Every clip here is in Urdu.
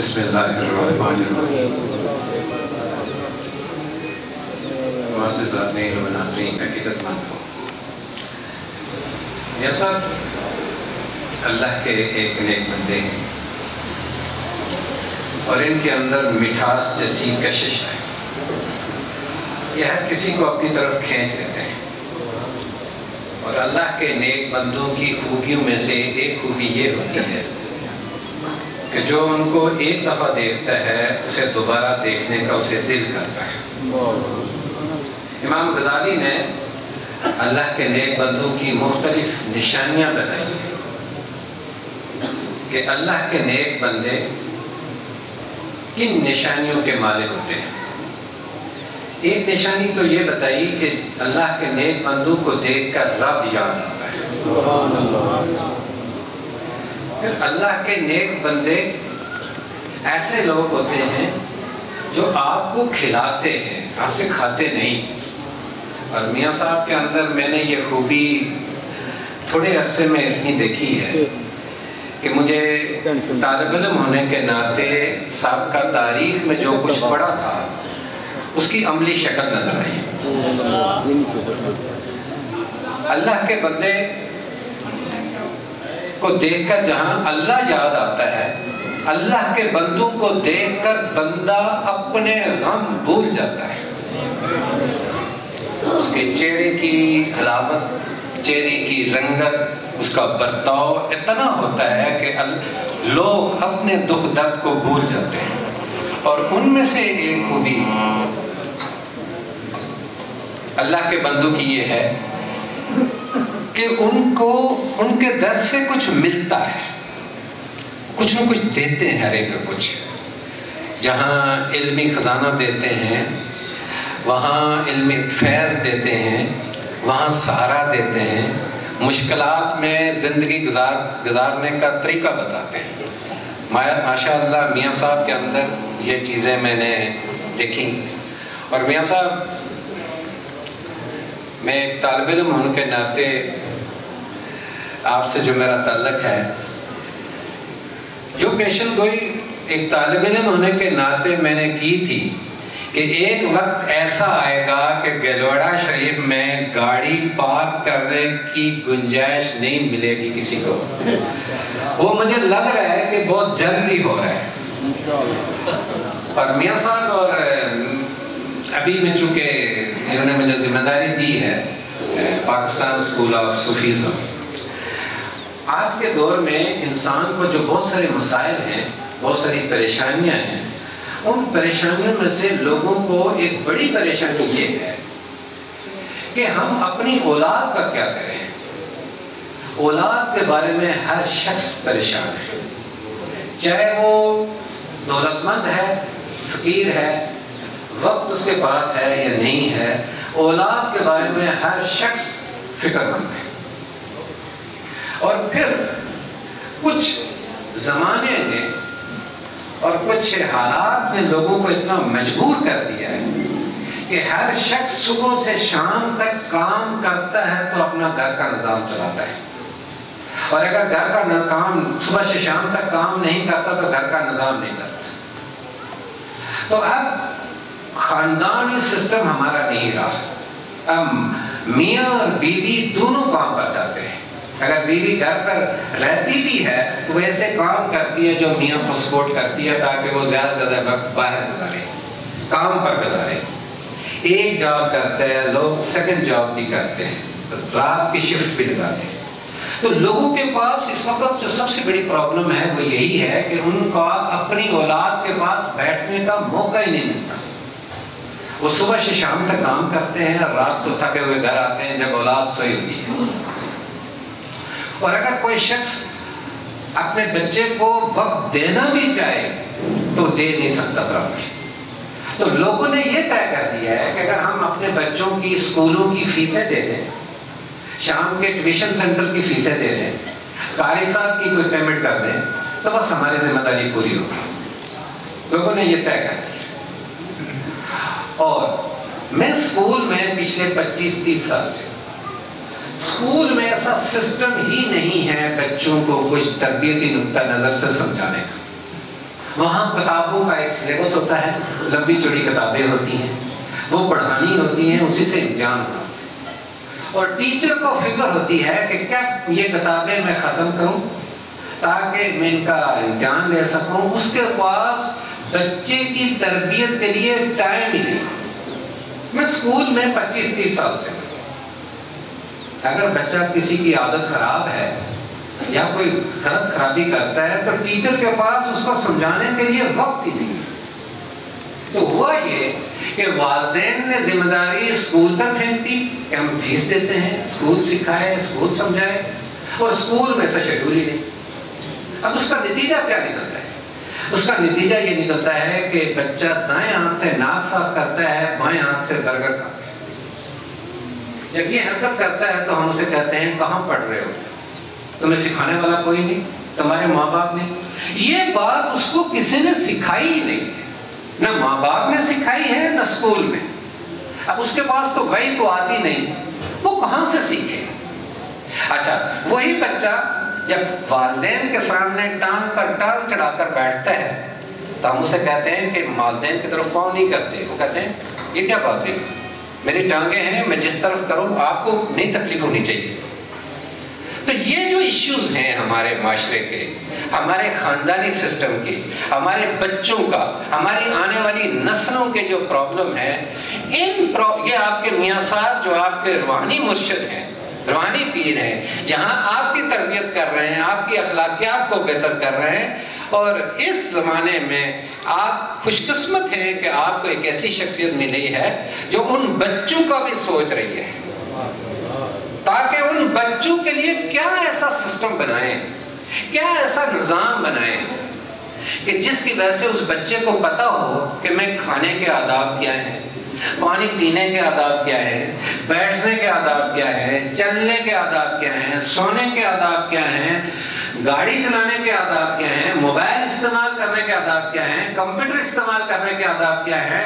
بسم اللہ الرحمن الرحیم۔ معزز ناظرین و ناظرین عقیدت مند ہو، یہ سب اللہ کے ایک نیک بندے ہیں اور ان کے اندر مٹھاس جیسی کشش ہے، یہ ہر کسی کو اپنی طرف کھینچ لیتے ہیں۔ اور اللہ کے نیک بندوں کی خوبیوں میں سے ایک خوبی یہ ہوتی ہے کہ جو ان کو ایک دفعہ دیکھتا ہے اسے دوبارہ دیکھنے کا اسے دل کرتا ہے۔ امام غزالی نے اللہ کے نیک بندوں کی مختلف نشانیاں بتائی ہیں کہ اللہ کے نیک بندے کن نشانیوں کے مالک ہوتے ہیں۔ ایک نشانی تو یہ بتائی کہ اللہ کے نیک بندوں کو دیکھ کر رب یاد آتا ہے۔ پھر اللہ کے نیک بندے ایسے لوگ ہوتے ہیں جو آپ کو کھلاتے ہیں، آپ سے کھاتے نہیں۔ اور میاں صاحب کے اندر میں نے یہ خوبی تھوڑے عرصے میں اتنی دیکھی ہے کہ مجھے طالب علم ہونے کے ناطے سابقہ تاریخ میں جو کچھ پڑھا تھا اس کی عملی شکل نظر آئی۔ اللہ کے بندے کو دیکھ کر جہاں اللہ یاد آتا ہے، اللہ کے بندوں کو دیکھ کر بندہ اپنے غم بھول جاتا ہے۔ اس کے چہرے کی حلاوت، چہرے کی رنگت، اس کا برتاؤ اتنا ہوتا ہے کہ لوگ اپنے دکھ درد کو بھول جاتے ہیں۔ اور ان میں سے ایک خوبی اللہ کے بندوں کی یہ ہے کہ ان کو ان کے در سے کچھ ملتا ہے، کچھ نہ کچھ دیتے ہیں، ہر ایک کو کچھ۔ جہاں علمی خزانہ دیتے ہیں، وہاں علمی فیض دیتے ہیں، وہاں سہارا دیتے ہیں، مشکلات میں زندگی گزارنے کا طریقہ بتاتے ہیں۔ ماشاء اللہ میاں صاحب کے اندر یہ چیزیں میں نے دیکھی۔ اور میاں صاحب، میں ایک طالب علم ہونے کے ناطے آپ سے جو میرا تعلق ہے، جو پیشن گوئی ایک طالب علم ہونے کے ناطے میں نے کی تھی کہ ایک وقت ایسا آئے گا کہ گلوڑا شریف میں گاڑی پارک کرنے کی گنجائش نہیں ملے گی کسی کو۔ وہ مجھے لگ رہا ہے کہ بہت جلدی ہو رہا ہے۔ اور میاں صاحب اور ابھی میں چونکہ انہوں نے مجھے ذمہ داری دی ہے پاکستان اسکول آف صوفیزم، آج کے دور میں انسان کو جو بہت سارے مسائل ہیں، بہت ساری پریشانیاں ہیں، ان پریشانیوں میں سے لوگوں کو ایک بڑی پریشانی یہ ہے کہ ہم اپنی اولاد کا کیا کریں۔ اولاد کے بارے میں ہر شخص پریشان ہے، چاہے وہ دولت مند ہے، فقیر ہے، وقت اس کے پاس ہے یا نہیں ہے، اولاد کے بارے میں ہر شخص فکر مند ہے۔ اور پھر کچھ زمانے نے اور کچھ حالات نے لوگوں کو اتنا مجبور کر دیا ہے کہ ہر شخص صبح سے شام تک کام کرتا ہے تو اپنا گھر کا نظام چلاتا ہے، اور اگر گھر کا کام صبح سے شام تک کام نہیں کرتا تو گھر کا نظام نہیں چلتا۔ تو اب خاندانی سسٹم ہمارا نہیں رہا، اب میاں اور بیوی دونوں کام پر جاتے ہیں۔ اگر بیوی گھر پر رہتی بھی ہے تو وہ ایسے کام کرتی ہے جو میاں کو سپورٹ کرتی ہے تاکہ وہ زیادہ سے زیادہ وقت باہر گزارے، کام پر گزارے۔ ایک جاب کرتا ہے، لوگ سیکنڈ جاب بھی کرتے ہیں، رات کی شفٹ بھی لگاتے ہیں۔ تو لوگوں کے پاس اس وقت جو سب سے بڑی پرابلم ہے وہ یہی ہے کہ ان کا اپنی اولاد کے پاس بیٹھنے کا موقع ہی نہیں ملتا۔ وہ صبح سے شام تک کام کرتے ہیں اور رات کو تھکے ہوئے گھر آتے ہیں جب اولاد سوئی ہوتی ہے۔ اور اگر کوئی شخص اپنے بچے کو وقت دینا بھی چاہے تو دے نہیں سکتا برابر۔ تو لوگوں نے یہ طے کر دیا ہے کہ اگر ہم اپنے بچوں کی اسکولوں کی فیسیں دے دیں، شام کے ٹیوشن سینٹر کی فیسیں دے دیں، قاری صاحب کی کوئی پیمنٹ کر دیں تو بس ہماری ذمہ داری پوری ہوگی۔ لوگوں نے یہ طے کر دیا۔ اور میں اسکول میں پچھلے 25-30 سال سے اسکول میں ایسا سسٹم ہی نہیں ہے بچوں کو کچھ تربیتی نقطہ نظر سے سمجھانے کا۔ وہاں کتابوں کا ایک سلیبس ہوتا ہے، لمبی چوڑی کتابیں ہوتی ہیں، وہ پڑھانی ہوتی ہیں، اسی سے امتحان ہوتا ہے۔ اور ٹیچر کو فکر ہوتی ہے کہ کیا یہ کتابیں میں ختم کروں تاکہ میں ان کا امتحان لے سکوں۔ اس کے پاس بچے کی تربیت کے لیے ٹائم ہی نہیں۔ میں اسکول میں 25-30 سال سے، اگر بچہ کسی کی عادت خراب ہے یا کوئی غلط خرابی کرتا ہے تو ٹیچر کے پاس اس کو سمجھانے کے لیے وقت ہی نہیں۔ تو ہوا یہ کہ والدین نے ذمہ داری اسکول پر پھینک دی کہ ہم فیس دیتے ہیں، اسکول سکھائے، اسکول سمجھائے، اور اسکول میں سے شیڈول ہی نہیں۔ اب اس کا نتیجہ کیا نکلتا ہے؟ اس کا نتیجہ یہ نکلتا ہے کہ بچہ دائیں ہاتھ سے ناک صاف کرتا ہے، بائیں ہاتھ سے برگر کھاتا ہے۔ جب یہ حرکت کرتا ہے تو ہم اسے کہتے ہیں کہاں پڑھ رہے ہو؟ تمہیں سکھانے والا کوئی نہیں، تمہارے ماں باپ نے۔ یہ بات اس کو کسی نے سکھائی ہی نہیں، نہ ماں باپ نے سکھائی ہے نہ اسکول میں۔ اب اس کے پاس تو وہی تو آتی نہیں، وہ کہاں سے سیکھے؟ اچھا، وہی بچہ جب والدین کے سامنے ٹانگ پر ٹانگ چڑھا کر بیٹھتا ہے تو ہم اسے کہتے ہیں کہ والدین کی طرف پاؤں نہیں کرتے۔ وہ کہتے ہیں یہ کیا بات ہے، میری ٹانگیں ہیں، میں جس طرف کروں آپ کو نہیں تکلیف ہونی چاہیے۔ تو یہ جو ایشوز ہیں ہمارے معاشرے کے، ہمارے خاندانی سسٹم کے، ہمارے بچوں کا، ہماری آنے والی نسلوں کے جو پرابلم ہیں، یہ آپ کے میاں صاحب جو آپ کے روحانی مرشد ہیں، روحانی پیر ہیں، جہاں آپ کی تربیت کر رہے ہیں، آپ کی اخلاقیات کو بہتر کر رہے ہیں، اور اس زمانے میں آپ خوش قسمت ہیں کہ آپ کو ایک ایسی شخصیت ملی ہے جو ان بچوں کا بھی سوچ رہی ہے، تاکہ ان بچوں کے لیے کیا ایسا سسٹم بنائیں، کیا ایسا نظام بنائیں کہ جس کی وجہ سے اس بچے کو پتا ہو کہ میں کھانے کے آداب کیا ہیں، پانی پینے کے آداب کیا ہیں، بیٹھنے کے آداب کیا ہیں، چلنے کے آداب کیا ہیں، سونے کے آداب کیا ہیں، گاڑی چلانے کے آداب کیا ہیں، موبائل استعمال کرنے کے آداب کیا ہیں، کمپیوٹر استعمال کرنے کے آداب کیا ہیں۔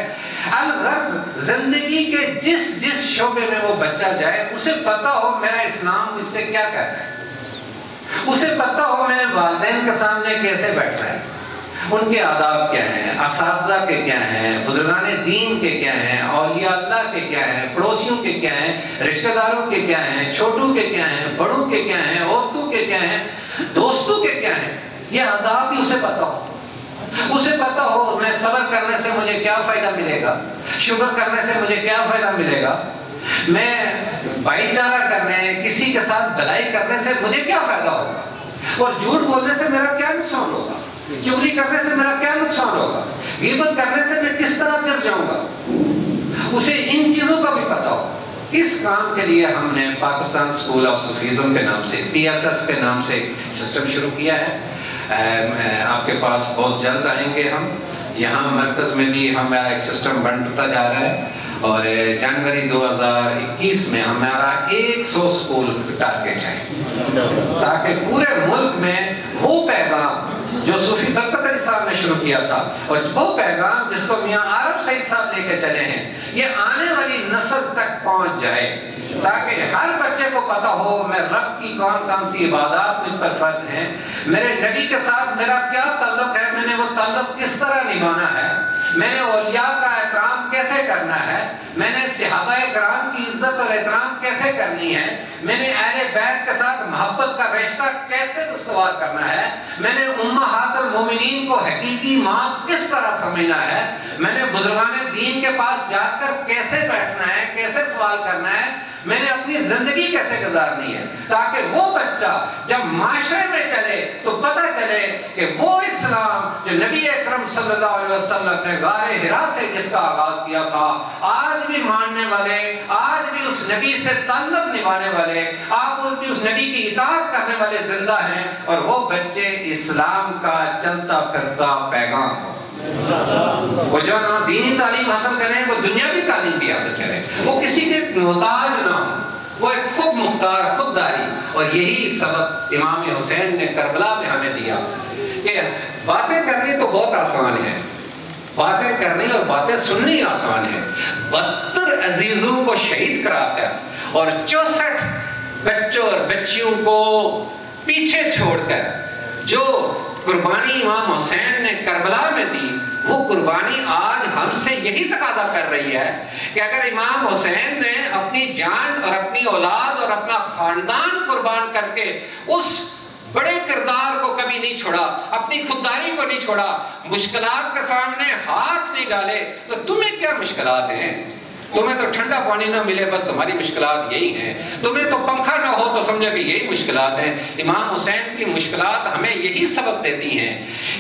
الغرض زندگی کے جس شعبے میں وہ بچہ جائے اسے پتا ہو میرا اسلام اس سے کیا کہتا ہے، اسے پتا ہو میرے والدین کے سامنے کیسے بیٹھنا ہے، ان کے آداب کیا ہیں، اساتذہ کے کیا ہیں، بزرگان دین کے کیا ہیں، اولیاء اللہ کے کیا ہیں، پڑوسیوں کے کیا ہیں، رشتہ داروں کے کیا ہیں، چھوٹوں کے کیا ہیں، بڑوں کے کیا ہیں، عورتوں کے کیا ہیں، دوستوں کے کیا ہیں۔ یہ آداب بھی اسے پتا ہو، اسے پتا ہو میں صبر کرنے سے مجھے کیا فائدہ ملے گا، شکر کرنے سے مجھے کیا فائدہ ملے گا، میں بھائی چارہ کرنے، کسی کے ساتھ بھلائی کرنے سے مجھے کیا فائدہ ہوگا، اور جھوٹ بولنے سے میرا کیا نقصان ہوگا، چغلی کرنے سے میرا کیا نقصان ہوگا، غیبت کرنے سے میں کس طرح گر جاؤں گا، اسے ان چیزوں کا بھی پتا ہو۔ اس کام کے لیے ہم نے پاکستان اسکول آف صوفیزم کے نام سے، PSS کے نام سے سسٹم شروع کیا ہے۔ آپ کے پاس بہت جلد آئیں گے ہم، یہاں مرکز میں بھی ہمارا ایک سسٹم بنتا جا رہا ہے، اور جنوری 2021 میں ہمارا 100 اسکول ٹارگیٹ ہے، تاکہ پورے ملک میں وہ پیغام جو صوفی بختر علی صاحب نے شروع کیا تھا، اور وہ پیغام جس کو میاں عارف سعید صاحب لے کے چلے ہیں، یہ آنے والی نسل تک پہنچ جائے، تاکہ ہر بچے کو پتا ہو میں رب کی کون کون سی عبادات مجھ پر فرض ہیں، میرے نبی کے ساتھ میرا کیا تعلق ہے، میں نے وہ تعلق کس طرح نبھانا ہے، میں نے اولیاء کا احترام کیسے کرنا ہے، میں نے صحابہ کرام کی عزت اور احترام کیسے کرنی ہے، میں نے اہل بیت کے ساتھ محبت کا رشتہ کیسے استوار کرنا ہے، میں نے امہات المومنین کو حقیقی ماں کس طرح سمجھنا ہے، میں نے بزرگان دین کے پاس جا کر کیسے بیٹھنا ہے، کیسے سوال کرنا ہے، میں نے اپنی زندگی کیسے گزارنی ہے، تاکہ وہ بچہ جب معاشرے میں چلے تو پتہ چلے کہ وہ اسلام جو نبی اکرم صلی اللہ علیہ وسلم نے غار حرا سے جس کا آغاز کیا تھا، آج بھی ماننے والے، آج بھی اس نبی سے تعلق نبھانے والے، آپ بھی اس نبی کی اطاعت کرنے والے زندہ ہیں، اور وہ بچے اسلام کا چلتا پھرتا پیغام ہو۔ وہ جو نہ دینی تعلیم حاصل کریں، وہ دنیاوی تعلیم بھی حاصل کریں، وہ کسی کے محتاج نہ ہو، وہ ایک خود مختار، خودداری۔ اور یہی سبق امام حسین نے کربلا میں ہمیں دیا کہ باتیں کرنی تو بہت آسان ہے، باتیں کرنی اور باتیں سننی آسان ہے، 72 عزیزوں کو شہید کرا کر اور 64 بچوں اور بچیوں کو پیچھے چھوڑ کر جو قربانی امام حسین نے کربلا میں دی، وہ قربانی آج ہم سے یہی تقاضا کر رہی ہے کہ اگر امام حسین نے اپنی جان اور اپنی اولاد اور اپنا خاندان قربان کر کے اس بڑے کردار کو کبھی نہیں چھوڑا، اپنی خودداری کو نہیں چھوڑا، مشکلات کے سامنے ہاتھ نہیں ڈالے، تو تمہیں کیا مشکلات ہیں؟ تمہیں تو ٹھنڈا پانی نہ ملے بس تمہاری مشکلات یہی ہیں، تمہیں تو پنکھا نہ ہو تو سمجھو کہ یہی مشکلات ہیں۔ امام حسین کی مشکلات ہمیں یہی سبق دیتی ہیں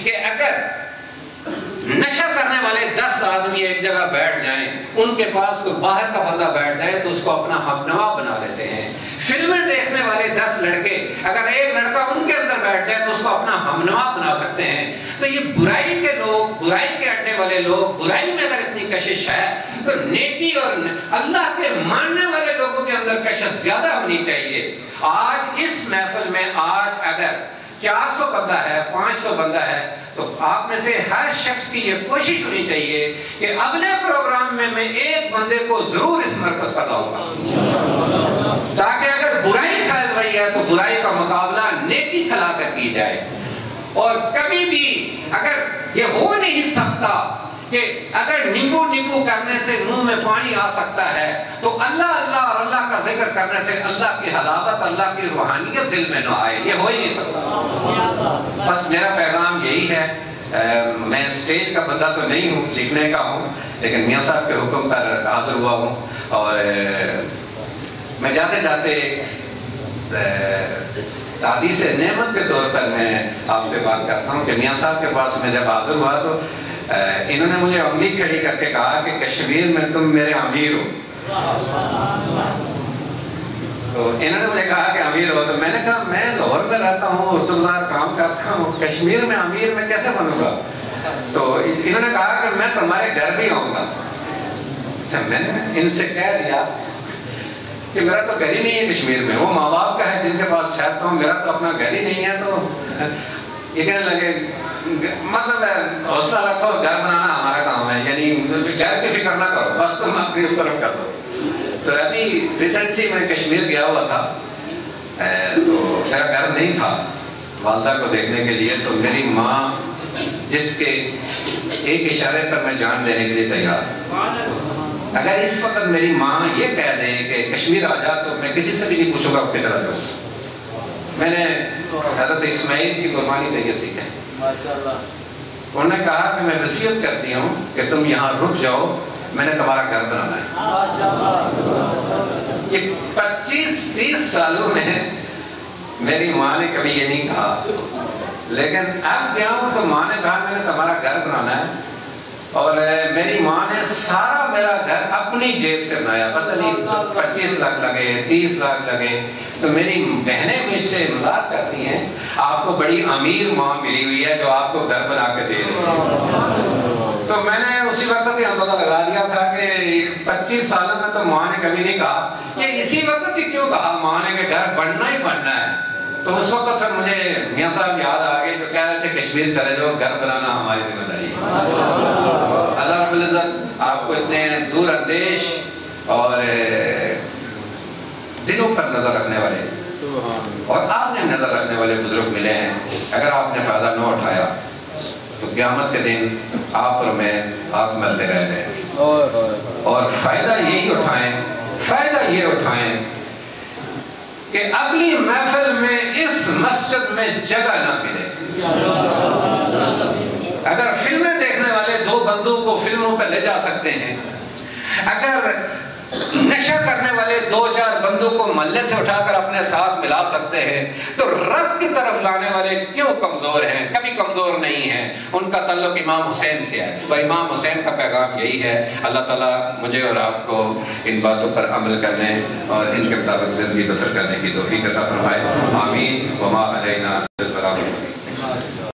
کہ اگر نشہ کرنے والے 10 آدمی ایک جگہ بیٹھ جائیں، ان کے پاس کوئی باہر کا بندہ بیٹھ جائے تو اس کو اپنا ہمنوا بنا لیتے ہیں۔ فلمیں دیکھنے والے 10 لڑکے اگر ایک لڑکا ان کے اندر بیٹھ جائے تو اس کو اپنا ہمنوا بنا سکتے ہیں۔ تو یہ برائی کے لوگ، برائی کے اڈے والے لوگ، برائی میں اگر اتنی کشش ہے تو نیکی اور اللہ کے ماننے والے لوگوں کے اندر کشش زیادہ ہونی چاہیے۔ آج اس محفل میں آج اگر 400 بندہ ہے، 500 بندہ ہے، تو آپ میں سے ہر شخص کی یہ کوشش ہونی چاہیے کہ اگلے پروگرام میں ایک بندے کو ضرور اس مرکز پر لاؤں گا، تاکہ اگر برائی پھیل رہی ہے تو برائی کا مقابلہ نیکی کھلا کر کی جائے۔ اور کبھی بھی اگر یہ ہو نہیں سکتا کہ اگر نیبو کرنے سے منہ میں پانی آ سکتا ہے تو اللہ اللہ اور اللہ کا ذکر کرنے سے اللہ کی حلاوت، اللہ کی روحانیت دل میں نہ آئے، یہ ہو ہی نہیں سکتا۔ بس میرا پیغام یہی ہے، میں اسٹیج کا بندہ تو نہیں ہوں، لکھنے کا ہوں، لیکن میاں صاحب کے حکم پر حاضر ہوا ہوں۔ اور میں جاتے جاتے حدیث نعمت کے طور پر میں آپ سے بات کرتا ہوں کہ میاں صاحب کے پاس میں جب حاضر ہوا تو انہوں نے مجھے انگلی کھڑی کر کے کہا کہ کشمیر میں تم میرے امیر ہو۔ تو انہوں نے مجھے کہا کہ امیر ہو، تو میں نے کہا میں لاہور میں رہتا ہوں، اردو گزار کام کرتا ہوں، کشمیر میں امیر میں کیسے بنوں گا؟ تو انہوں نے کہا کہ میں تمہارے گھر بھی آؤں گا۔ میں نے ان سے کہہ دیا کہ میرا تو گھر ہی نہیں ہے کشمیر میں، وہ ماں باپ کا ہے جن کے پاس ٹھہرتا ہوں، میرا تو اپنا گھر ہی نہیں ہے۔ تو یہ کہنے لگے مطلب حوصلہ رکھو، گھر بنانا ہمارا کام ہے، یعنی گھر کی فکر نہ کرو، بس تم اپنی اس طرف کر دو۔ تو ابھی ریسنٹلی میں کشمیر گیا ہوا تھا، تو میرا گھر نہیں تھا والدہ کو دیکھنے کے لیے، تو میری ماں جس کے ایک اشارے پر میں جان دینے کے لیے تیار، اگر اس وقت میری ماں یہ کہہ دے کہ کشمیر آ جا تو میں کسی سے بھی نہیں پوچھوں گا کہ چلا جاؤں۔ میں نے حضرت اسماعیل کی قربانی سے یہ سیکھا، انہوں نے کہا کہ میں وصیت کرتی ہوں کہ تم یہاں رک جاؤ، میں نے تمہارا گھر بنانا ہے۔ یہ 25-30 سالوں میں میری ماں نے کبھی یہ نہیں کہا، لیکن اب گیا ہوں تو ماں نے کہا میں نے تمہارا گھر بنانا ہے۔ اور میری ماں نے سارا میرا گھر اپنی جیب سے بنایا، پتہ نہیں 25 لاکھ لگے، 30 لاکھ لگے۔ تو میری بہنیں مجھ سے مذاق کرتی ہیں آپ کو بڑی امیر ماں ملی ہوئی ہے جو آپ کو گھر بنا کے دے رہی ہے۔ تو میں نے اسی وقت ہی اندازہ لگا دیا تھا کہ 25 سالوں میں تو ماں نے کبھی نہیں کہا، یہ اسی وقت ہی کیوں کہا ماں نے کہ گھر بننا ہی بننا ہے۔ تو اس وقت پھر مجھے میاں صاحب یاد آ گئے جو کہہ رہے تھے کشمیر چلے جاؤ، گھر بنانا ہماری ذمہ داری ہے۔ اللہ رب العزت آپ کو اتنے دور اندیش اور دلوں پر نظر رکھنے والے اور آپ نے نظر رکھنے والے بزرگ ملے ہیں، اگر آپ نے فائدہ نہ اٹھایا تو قیامت کے دن آپ اور میں ہاتھ ملتے رہ جائیں۔ اور فائدہ یہی اٹھائیں، فائدہ یہ اٹھائیں کہ اگلی محفل میں اس مسجد میں جگہ نہ ملے۔ اگر فلمیں دیکھنے والے 2 بندوں کو فلموں پہ لے جا سکتے ہیں، اگر نشہ کرنے والے 2-4 بندوں کو محلے سے اٹھا کر اپنے ساتھ ملا سکتے ہیں، تو رب کی طرف لانے والے کیوں کمزور ہیں؟ کبھی کمزور نہیں ہیں، ان کا تعلق امام حسین سے ہے۔ تو امام حسین کا پیغام یہی ہے۔ اللہ تعالیٰ مجھے اور آپ کو ان باتوں پر عمل کرنے اور ان کے مطابق زندگی بسر کرنے کی توفیق عطا فرمائے۔ آمین۔ وما علینا